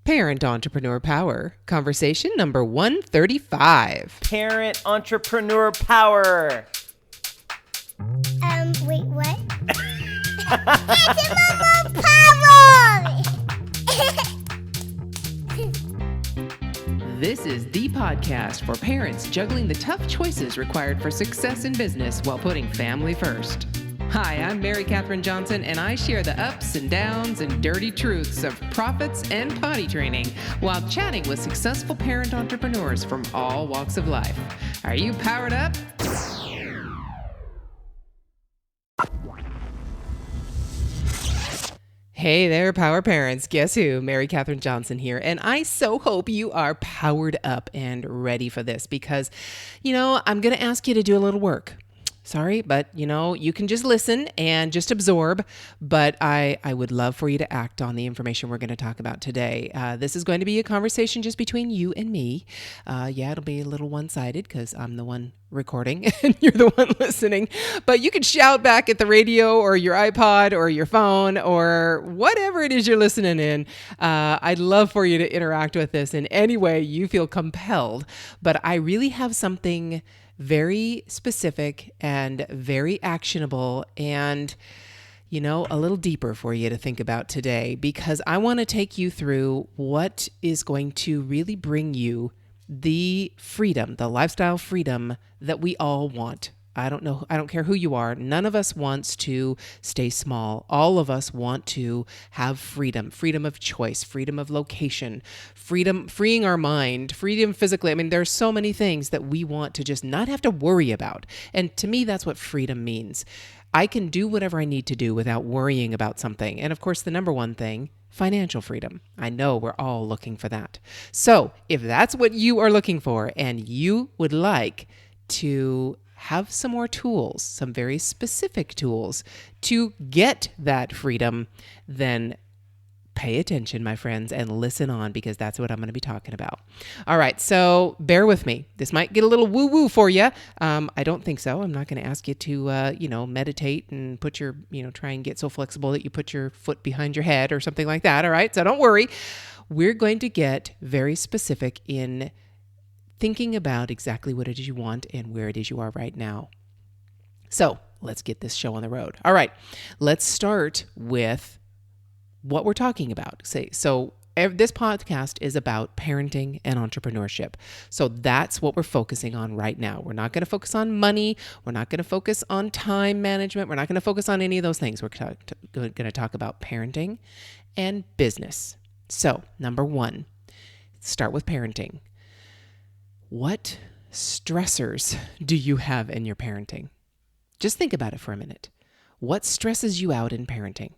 Parent Entrepreneur Power, conversation number 135. Parent Entrepreneur Power. Wait, what? Entrepreneur Power! This is the podcast for parents juggling the tough choices required for success in business while putting family first. Hi, I'm Mary Catherine Johnson, and I share the ups and downs and dirty truths of profits and potty training while chatting with successful parent entrepreneurs from all walks of life. Are you powered up? Hey there, Power Parents. Guess who? Mary Catherine Johnson here. And I so hope you are powered up and ready for this because, I'm going to ask you to do a little work. Sorry, but you can just listen and just absorb, but I would love for you to act on the information we're going to talk about today. This is going to be a conversation just between you and me. It'll be a little one-sided because I'm the one recording and you're the one listening, but you can shout back at the radio or your iPod or your phone or whatever it is you're listening in. I'd love for you to interact with this in any way you feel compelled, but I really have something very specific and very actionable and, a little deeper for you to think about today because I want to take you through what is going to really bring you the freedom, the lifestyle freedom that we all want. I don't care who you are. None of us wants to stay small. All of us want to have freedom of choice, freedom of location, freeing our mind, freedom physically. There's so many things that we want to just not have to worry about. And to me, that's what freedom means. I can do whatever I need to do without worrying about something. And of course, the number one thing, financial freedom. I know we're all looking for that. So if that's what you are looking for and you would like to have some more tools, some very specific tools to get that freedom, then pay attention, my friends, and listen on because that's what I'm going to be talking about. All right, so bear with me. This might get a little woo-woo for you. I don't think so. I'm not going to ask you to, meditate and put your, try and get so flexible that you put your foot behind your head or something like that. All right, so don't worry. We're going to get very specific in thinking about exactly what it is you want and where it is you are right now. So let's get this show on the road. All right, let's start with what we're talking about. This podcast is about parenting and entrepreneurship. So that's what we're focusing on right now. We're not going to focus on money. We're not going to focus on time management. We're not going to focus on any of those things. We're going to talk about parenting and business. So number one, start with parenting. What stressors do you have in your parenting? Just think about it for a minute. What stresses you out in parenting?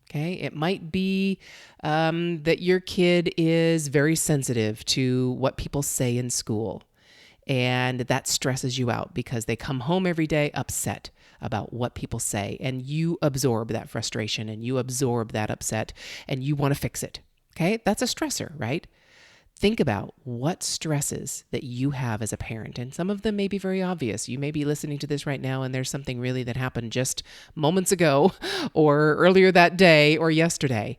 Okay, it might be that your kid is very sensitive to what people say in school, and that stresses you out because they come home every day upset about what people say, and you absorb that frustration, and you absorb that upset, and you want to fix it. Okay, that's a stressor, right? Think about what stresses that you have as a parent. And some of them may be very obvious. You may be listening to this right now and there's something really that happened just moments ago or earlier that day or yesterday.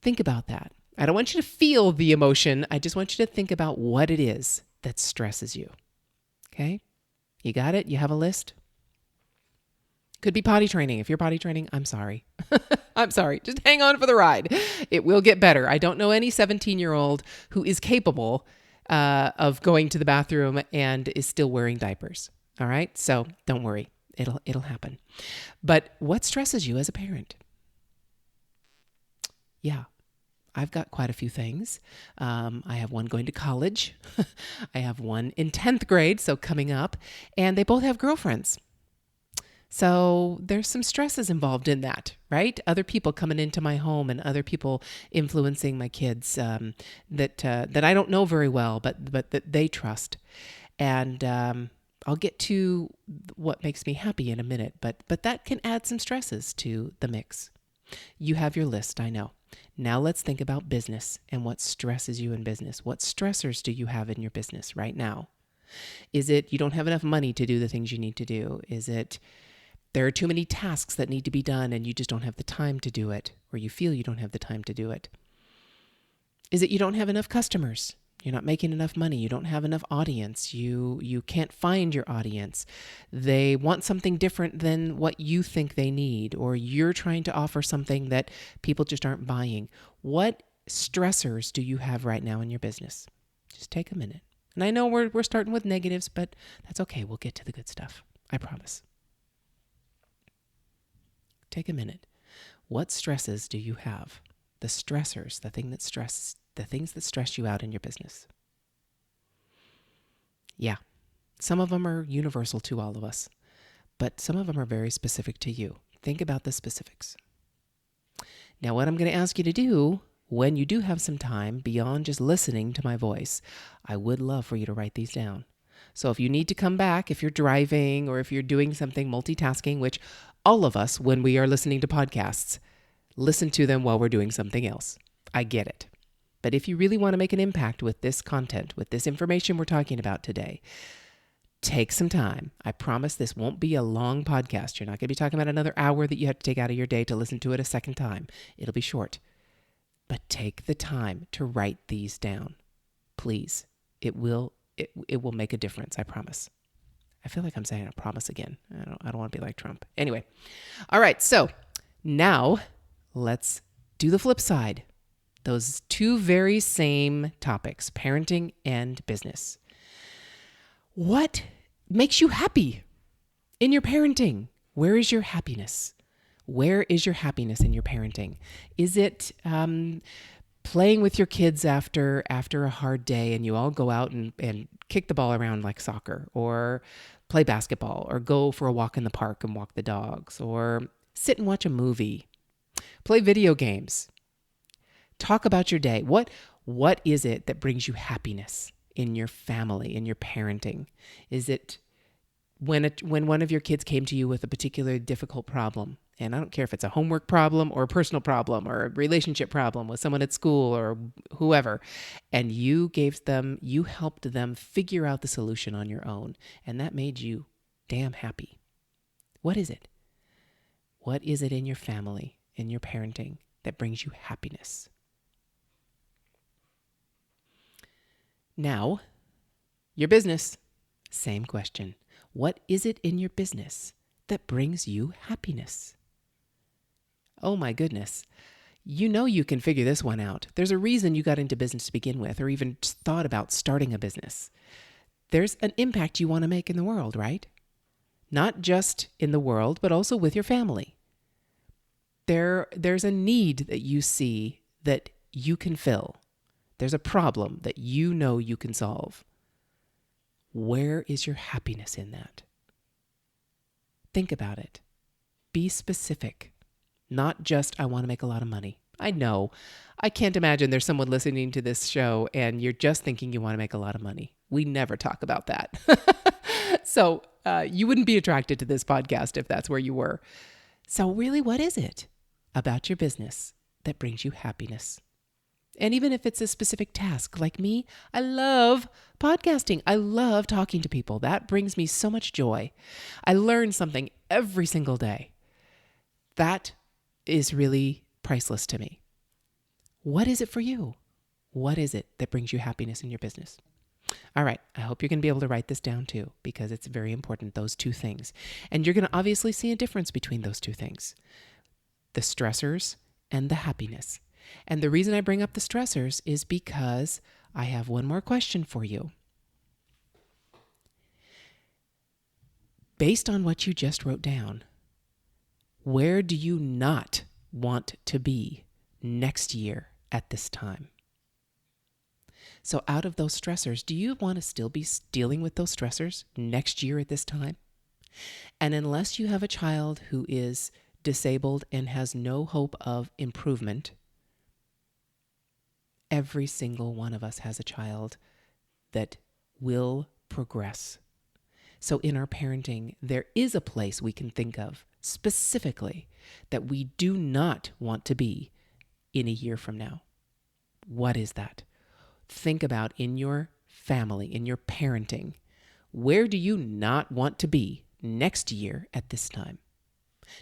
Think about that. I don't want you to feel the emotion. I just want you to think about what it is that stresses you. Okay? You got it? You have a list? Could be potty training. If you're potty training, I'm sorry. I'm sorry. Just hang on for the ride. It will get better. I don't know any 17-year-old who is capable of going to the bathroom and is still wearing diapers. All right? So don't worry. It'll happen. But what stresses you as a parent? Yeah. I've got quite a few things. I have one going to college. I have one in 10th grade, so coming up. And they both have girlfriends. So there's some stresses involved in that, right? Other people coming into my home and other people influencing my kids that I don't know very well, but that they trust. And I'll get to what makes me happy in a minute, but that can add some stresses to the mix. You have your list, I know. Now let's think about business and what stresses you in business. What stressors do you have in your business right now? Is it you don't have enough money to do the things you need to do? Is it there are too many tasks that need to be done and you just don't have the time to do it, or you feel you don't have the time to do it? Is it you don't have enough customers? You're not making enough money. You don't have enough audience. You can't find your audience. They want something different than what you think they need, or you're trying to offer something that people just aren't buying. What stressors do you have right now in your business? Just take a minute. And I know we're starting with negatives, but that's okay. We'll get to the good stuff. I promise. Take a minute. What stresses do you have? The stressors, the things that stress you out in your business. Yeah, some of them are universal to all of us, but some of them are very specific to you. Think about the specifics. Now, what I'm going to ask you to do when you do have some time beyond just listening to my voice, I would love for you to write these down. So if you need to come back, if you're driving or if you're doing something multitasking, which all of us, when we are listening to podcasts, listen to them while we're doing something else. I get it. But if you really want to make an impact with this content, with this information we're talking about today, take some time. I promise this won't be a long podcast. You're not going to be talking about another hour that you have to take out of your day to listen to it a second time. It'll be short. But take the time to write these down. Please. It will make a difference, I promise. I feel like I'm saying I promise again. I don't want to be like Trump. Anyway. All right, so now let's do the flip side. Those two very same topics, parenting and business. What makes you happy in your parenting? Where is your happiness? Where is your happiness in your parenting? Is it playing with your kids after a hard day and you all go out and kick the ball around like soccer, or play basketball, or go for a walk in the park and walk the dogs, or sit and watch a movie, play video games? Talk about your day. What is it that brings you happiness in your family, in your parenting? Is it when one of your kids came to you with a particular difficult problem? And I don't care if it's a homework problem or a personal problem or a relationship problem with someone at school or whoever, and you helped them figure out the solution on your own, and that made you damn happy. What is it? What is it in your family, in your parenting, that brings you happiness? Now, your business, same question. What is it in your business that brings you happiness? Oh my goodness. You know you can figure this one out. There's a reason you got into business to begin with, or even thought about starting a business. There's an impact you want to make in the world, right? Not just in the world, but also with your family. There's a need that you see that you can fill. There's a problem that you know you can solve. Where is your happiness in that? Think about it. Be specific. Not just, I want to make a lot of money. I know. I can't imagine there's someone listening to this show and you're just thinking you want to make a lot of money. We never talk about that. So you wouldn't be attracted to this podcast if that's where you were. So really, what is it about your business that brings you happiness? And even if it's a specific task, like me, I love podcasting. I love talking to people. That brings me so much joy. I learn something every single day. That is really priceless to me. What is it for you? What is it that brings you happiness in your business? All right, I hope you're going to be able to write this down too, because it's very important, those two things. And you're going to obviously see a difference between those two things, the stressors and the happiness. And the reason I bring up the stressors is because I have one more question for you. Based on what you just wrote down, where do you not want to be next year at this time? So out of those stressors, do you want to still be dealing with those stressors next year at this time? And unless you have a child who is disabled and has no hope of improvement, every single one of us has a child that will progress. So in our parenting, there is a place we can think of specifically that we do not want to be in a year from now. What is that? Think about in your family, in your parenting, where do you not want to be next year at this time?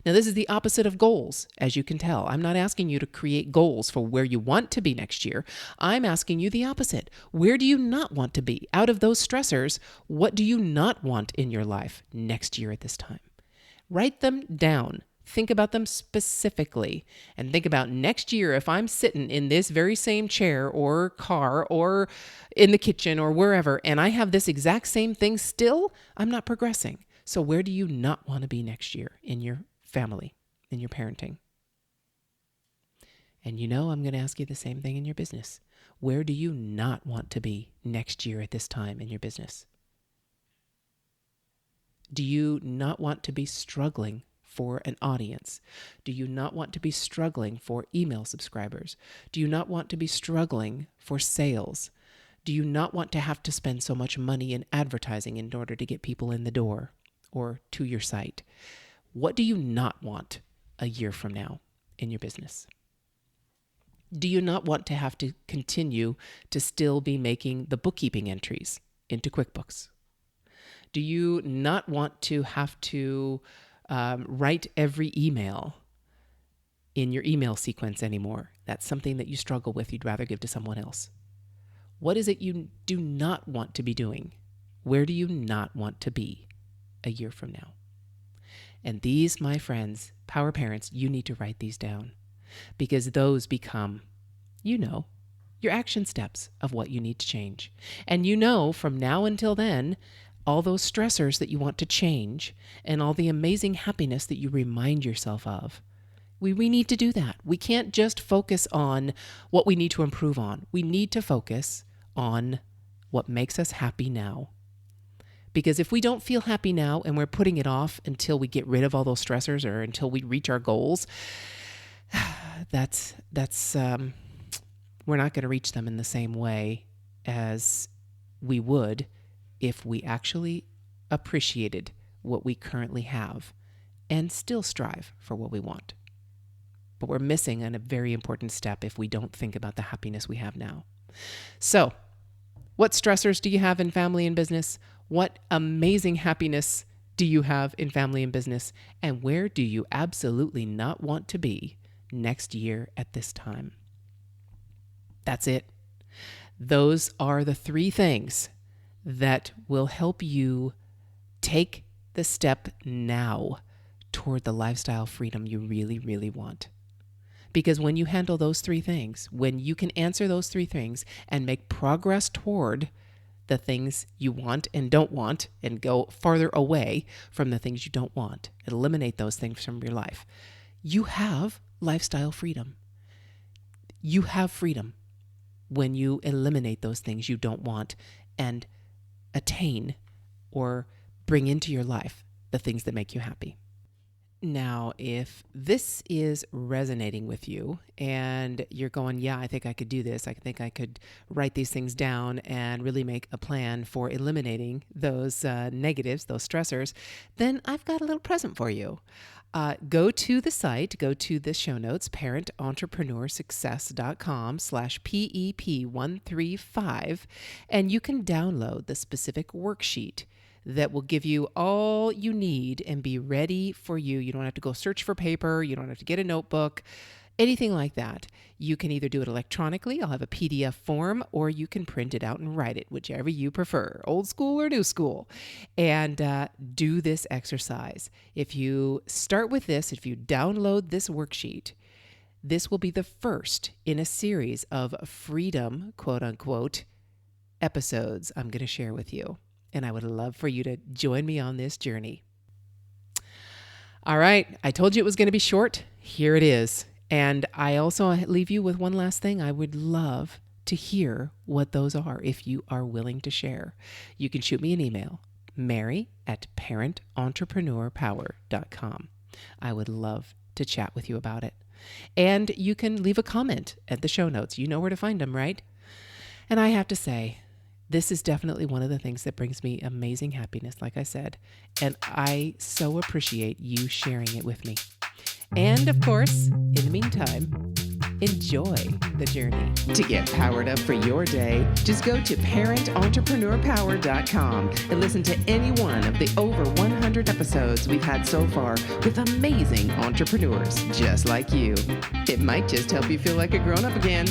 Now, this is the opposite of goals, as you can tell. I'm not asking you to create goals for where you want to be next year. I'm asking you the opposite. Where do you not want to be? Out of those stressors, what do you not want in your life next year at this time? Write them down. Think about them specifically, and think about next year, if I'm sitting in this very same chair or car or in the kitchen or wherever, and I have this exact same thing still, I'm not progressing. So where do you not want to be next year in your family, in your parenting? And I'm going to ask you the same thing in your business. Where do you not want to be next year at this time in your business? Do you not want to be struggling for an audience? Do you not want to be struggling for email subscribers? Do you not want to be struggling for sales? Do you not want to have to spend so much money in advertising in order to get people in the door or to your site? What do you not want a year from now in your business? Do you not want to have to continue to still be making the bookkeeping entries into QuickBooks? Do you not want to have to write every email in your email sequence anymore? That's something that you struggle with. You'd rather give to someone else. What is it you do not want to be doing? Where do you not want to be a year from now? And these, my friends, power parents, you need to write these down, because those become, your action steps of what you need to change. And from now until then, all those stressors that you want to change and all the amazing happiness that you remind yourself of. We need to do that. We can't just focus on what we need to improve on. We need to focus on what makes us happy now. Because if we don't feel happy now and we're putting it off until we get rid of all those stressors or until we reach our goals, that's we're not going to reach them in the same way as we would if we actually appreciated what we currently have and still strive for what we want. But we're missing a very important step if we don't think about the happiness we have now. So, what stressors do you have in family and business? What amazing happiness do you have in family and business? And where do you absolutely not want to be next year at this time? That's it. Those are the 3 things that will help you take the step now toward the lifestyle freedom you really, really want. Because when you handle those 3 things, when you can answer those 3 things and make progress toward the things you want and don't want and go farther away from the things you don't want, eliminate those things from your life, you have lifestyle freedom. You have freedom when you eliminate those things you don't want and attain or bring into your life the things that make you happy. Now, if this is resonating with you and you're going, yeah, I think I could do this. I think I could write these things down and really make a plan for eliminating those negatives, those stressors, then I've got a little present for you. Go to the site, go to the show notes, parententrepreneurssuccess.com/PEP135, and you can download the specific worksheet that will give you all you need and be ready for you. You don't have to go search for paper. You don't have to get a notebook, anything like that. You can either do it electronically. I'll have a PDF form, or you can print it out and write it, whichever you prefer, old school or new school, and do this exercise. If you start with this, if you download this worksheet, this will be the first in a series of freedom, quote unquote, episodes I'm going to share with you. And I would love for you to join me on this journey. All right. I told you it was going to be short. Here it is. And I also leave you with one last thing. I would love to hear what those are if you are willing to share. You can shoot me an email, mary@parententrepreneur.power.com. I would love to chat with you about it. And you can leave a comment at the show notes. You know where to find them, right? And I have to say, this is definitely one of the things that brings me amazing happiness, like I said, and I so appreciate you sharing it with me. And of course, in the meantime, enjoy the journey. To get powered up for your day, just go to parententrepreneur.power.com and listen to any one of the over 100 episodes we've had so far with amazing entrepreneurs just like you. It might just help you feel like a grown-up again.